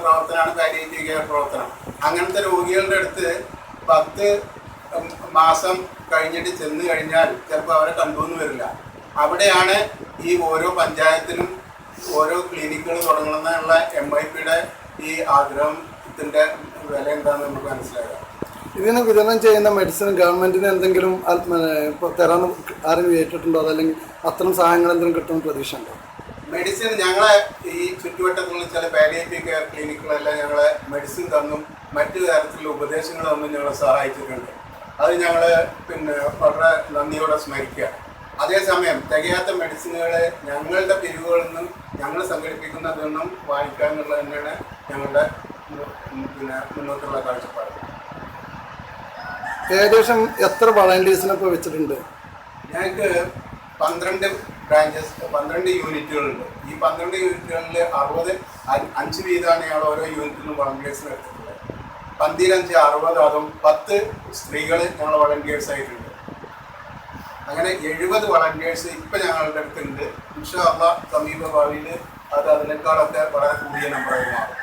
പ്രവർത്തനമാണ് palliative care പ്രവർത്തനം. അങ്ങനത്തെ രോഗികളുടെ അടുത്ത് 10 മാസം കഴിഞ്ഞിട്ട് ചെന്ന് കഴിഞ്ഞാൽ ചിലപ്പോൾ അവരെ കണ്ടുവന്ന് വരില്ല. അവിടെയാണ് ഈ ഓരോ പഞ്ചായത്തിലും ഓരോ ക്ലിനിക്കുകൾ തുടങ്ങണമെന്നുള്ള MIPയുടെ ഈ ആഗ്രഹത്തിൻ്റെ വില എന്താണെന്ന് നമുക്ക് മനസ്സിലാക്കാം. ഇതിന് വിതരണം ചെയ്യുന്ന മെഡിസിൻ ഗവൺമെൻറ്റിന് എന്തെങ്കിലും തരാൻ ആരെങ്കിലും ഏറ്റിട്ടുണ്ടോ? അതല്ലെങ്കിൽ അത്തരം സഹായങ്ങൾ എന്തെങ്കിലും കിട്ടുമെന്ന് പ്രതീക്ഷ ഉണ്ടോ? മെഡിസിൻ ഞങ്ങളെ ഈ ചുറ്റുവട്ടത്തുള്ള ചില പാലിയേറ്റീവ് കെയർ ക്ലിനിക്കുകളെല്ലാം ഞങ്ങളെ മെഡിസിൻ തന്നും മറ്റു തരത്തിലുള്ള ഉപദേശങ്ങൾ തന്നും ഞങ്ങളെ സഹായിച്ചിട്ടുണ്ട്. അത് ഞങ്ങൾ വളരെ നന്ദിയോടെ സ്മരിക്കുക. അതേസമയം തികയാത്ത മെഡിസിനുകൾ ഞങ്ങളുടെ പിരിവുകളിൽ നിന്നും ഞങ്ങൾ സംഘടിപ്പിക്കുന്നതിൽ നിന്നും വാങ്ങിക്കുക എന്നുള്ളത് തന്നെയാണ് ഞങ്ങളുടെ മുന്നോട്ടുള്ള കാഴ്ചപ്പാട്. ഏകദേശം എത്ര വളണ്ടിയേഴ്സിനെ ഇപ്പോൾ വെച്ചിട്ടുണ്ട്? ഞങ്ങൾക്ക് 12 ബ്രാഞ്ചസ്, 12 യൂണിറ്റുകളുണ്ട്. ഈ 12 യൂണിറ്റുകളിൽ 5 വീതമാണ് ഞങ്ങൾ ഓരോ യൂണിറ്റിനും വളണ്ടിയേഴ്സിന് എടുത്തിട്ടുള്ളത്. 15 60, അതും 10 സ്ത്രീകൾ ഞങ്ങൾ വളണ്ടിയേഴ്സ് ആയിട്ടുണ്ട്. അങ്ങനെ 70 വളണ്ടിയേഴ്സ് ഇപ്പം ഞങ്ങളുടെ അടുത്തുണ്ട്. ഇൻഷാ അല്ലാഹ് സമീപ ഭാവിയിൽ അത് അതിനേക്കാളൊക്കെ വളരെ കൂടിയ നമ്പറായി മാറും.